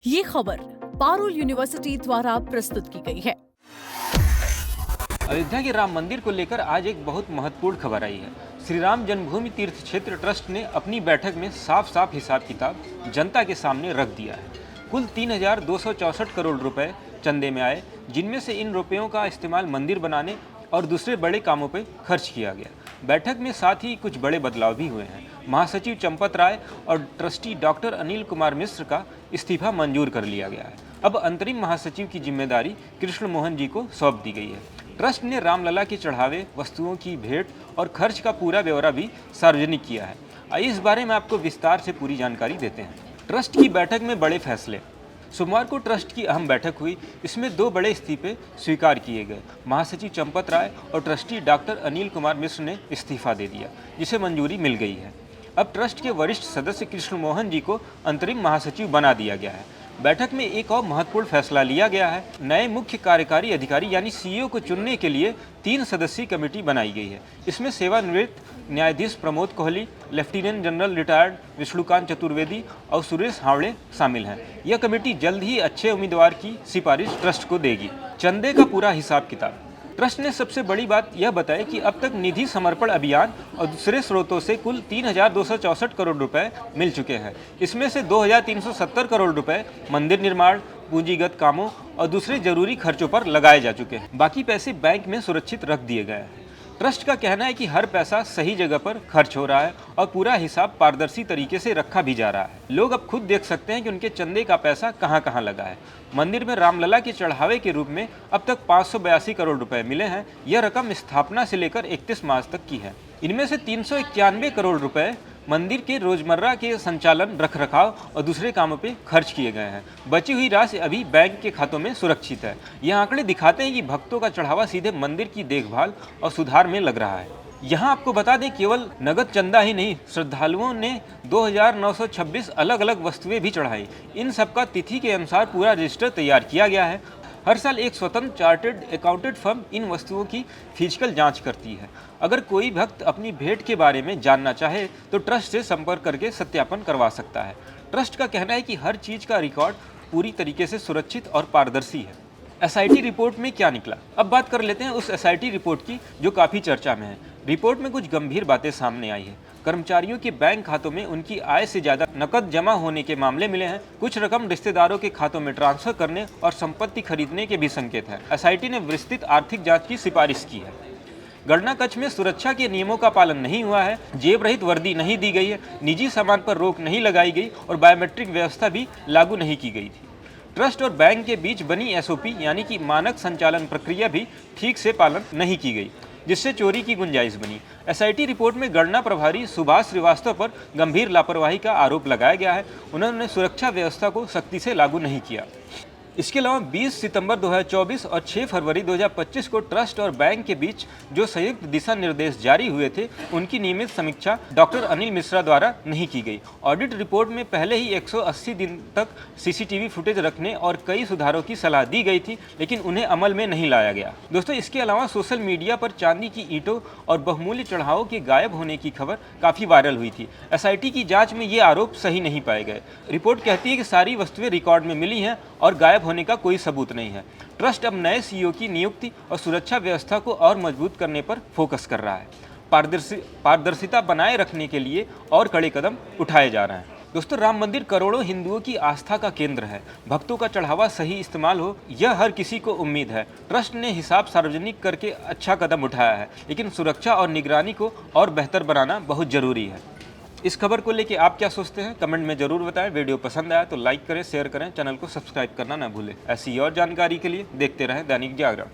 ये खबर पारुल यूनिवर्सिटी द्वारा प्रस्तुत की गई है। अयोध्या के राम मंदिर को लेकर आज एक बहुत महत्वपूर्ण खबर आई है। श्री राम जन्मभूमि तीर्थ क्षेत्र ट्रस्ट ने अपनी बैठक में साफ साफ हिसाब किताब जनता के सामने रख दिया है। कुल 3,264 करोड़ रुपए चंदे में आए, जिनमें से इन रुपयों का इस्तेमाल मंदिर बनाने और दूसरे बड़े कामों पर खर्च किया गया। बैठक में साथ ही कुछ बड़े बदलाव भी हुए हैं। महासचिव चंपत राय और ट्रस्टी डॉक्टर अनिल कुमार मिश्र का इस्तीफा मंजूर कर लिया गया है। अब अंतरिम महासचिव की जिम्मेदारी कृष्ण मोहन जी को सौंप दी गई है। ट्रस्ट ने रामलला के चढ़ावे, वस्तुओं की भेंट और खर्च का पूरा ब्यौरा भी सार्वजनिक किया है। आइए इस बारे में आपको विस्तार से पूरी जानकारी देते हैं। ट्रस्ट की बैठक में बड़े फैसले। सोमवार को ट्रस्ट की अहम बैठक हुई। इसमें दो बड़े इस्तीफे स्वीकार किए गए। महासचिव चंपत राय और ट्रस्टी डॉक्टर अनिल कुमार मिश्र ने इस्तीफा दे दिया, जिसे मंजूरी मिल गई है। अब ट्रस्ट के वरिष्ठ सदस्य कृष्ण मोहन जी को अंतरिम महासचिव बना दिया गया है। बैठक में एक और महत्वपूर्ण फैसला लिया गया है। नए मुख्य कार्यकारी अधिकारी यानी सीईओ को चुनने के लिए 3 सदस्यीय कमेटी बनाई गई है। इसमें सेवानिवृत्त न्यायाधीश Pramod Kohli, lieutenant general retired Vishnukant Chaturvedi और सुरेश हावड़े शामिल हैं। यह कमेटी जल्द ही अच्छे उम्मीदवार की सिफारिश ट्रस्ट को देगी। चंदे का पूरा हिसाब किताब। ट्रस्ट ने सबसे बड़ी बात यह बताई कि अब तक निधि समर्पण अभियान और दूसरे स्रोतों से कुल 3,264 करोड़ रुपए मिल चुके हैं। इसमें से 2,370 करोड़ रुपए मंदिर निर्माण, पूंजीगत कामों और दूसरे जरूरी खर्चों पर लगाए जा चुके हैं। बाकी पैसे बैंक में सुरक्षित रख दिए गए हैं। ट्रस्ट का कहना है कि हर पैसा सही जगह पर खर्च हो रहा है और पूरा हिसाब पारदर्शी तरीके से रखा भी जा रहा है। लोग अब खुद देख सकते हैं कि उनके चंदे का पैसा कहां कहां लगा है। मंदिर में रामलला के चढ़ावे के रूप में अब तक 582 करोड़ रुपए मिले हैं। यह रकम स्थापना से लेकर 31 मार्च तक की है। इनमें से 391 करोड़ रुपए मंदिर के रोजमर्रा के संचालन, रखरखाव और दूसरे कामों पे खर्च किए गए हैं। बची हुई राशि अभी बैंक के खातों में सुरक्षित है। यह आंकड़े दिखाते हैं कि भक्तों का चढ़ावा सीधे मंदिर की देखभाल और सुधार में लग रहा है। यहाँ आपको बता दें, केवल नगद चंदा ही नहीं, श्रद्धालुओं ने 2,926 अलग अलग वस्तुएं भी चढ़ाई। इन सबका तिथि के अनुसार पूरा रजिस्टर तैयार किया गया है। हर साल एक स्वतंत्र चार्टर्ड अकाउंटेंट फर्म इन वस्तुओं की फिजिकल जांच करती है। अगर कोई भक्त अपनी भेंट के बारे में जानना चाहे तो ट्रस्ट से संपर्क करके सत्यापन करवा सकता है। ट्रस्ट का कहना है कि हर चीज का रिकॉर्ड पूरी तरीके से सुरक्षित और पारदर्शी है। एसआईटी रिपोर्ट में क्या निकला? अब बात कर लेते हैं उस एसआईटी रिपोर्ट की जो काफ़ी चर्चा में है। रिपोर्ट में कुछ गंभीर बातें सामने आई है। कर्मचारियों के बैंक खातों में उनकी आय से ज़्यादा नकद जमा होने के मामले मिले हैं। कुछ रकम रिश्तेदारों के खातों में ट्रांसफर करने और संपत्ति खरीदने के भी संकेत हैं। एसआईटी ने विस्तृत आर्थिक जांच की सिफारिश की है। गणना कक्ष में सुरक्षा के नियमों का पालन नहीं हुआ है। जेब रहित वर्दी नहीं दी गई है, निजी सामान पर रोक नहीं लगाई गई और बायोमेट्रिक व्यवस्था भी लागू नहीं की गई थी। ट्रस्ट और बैंक के बीच बनी एसओपी यानी कि मानक संचालन प्रक्रिया भी ठीक से पालन नहीं की गई, जिससे चोरी की गुंजाइश बनी। एसआईटी रिपोर्ट में गणना प्रभारी सुभाष श्रीवास्तव पर गंभीर लापरवाही का आरोप लगाया गया है। उन्होंने सुरक्षा व्यवस्था को सख्ती से लागू नहीं किया। इसके अलावा 20 सितंबर 2024 और 6 फरवरी 2025 को ट्रस्ट और बैंक के बीच जो संयुक्त दिशा निर्देश जारी हुए थे, उनकी नियमित समीक्षा डॉक्टर अनिल मिश्रा द्वारा नहीं की गई। ऑडिट रिपोर्ट में पहले ही 180 दिन तक सीसीटीवी फुटेज रखने और कई सुधारों की सलाह दी गई थी, लेकिन उन्हें अमल में नहीं लाया गया। दोस्तों, इसके अलावा सोशल मीडिया पर चांदी की ईंटों और बहुमूल्य चढ़ावों के गायब होने की खबर काफ़ी वायरल हुई थी। एसआईटी की जाँच में ये आरोप सही नहीं पाए गए। रिपोर्ट कहती है कि सारी वस्तुएं रिकॉर्ड में मिली हैं और गायब होने का कोई सबूत नहीं है। ट्रस्ट अब नए सीईओ की नियुक्ति और सुरक्षा व्यवस्था को और मजबूत करने पर फोकस कर रहा है। पारदर्शिता बनाए रखने के लिए और कड़े कदम उठाए जा रहे हैं। दोस्तों, राम मंदिर करोड़ों हिंदुओं की आस्था का केंद्र है। भक्तों का चढ़ावा सही इस्तेमाल हो, यह हर किसी को उम्मीद है। ट्रस्ट ने हिसाब सार्वजनिक करके अच्छा कदम उठाया है, लेकिन सुरक्षा और निगरानी को और बेहतर बनाना बहुत जरूरी है। इस खबर को लेके आप क्या सोचते हैं? कमेंट में जरूर बताएं। वीडियो पसंद आया तो लाइक करें, शेयर करें, चैनल को सब्सक्राइब करना ना भूलें। ऐसी और जानकारी के लिए देखते रहें दैनिक जागरण।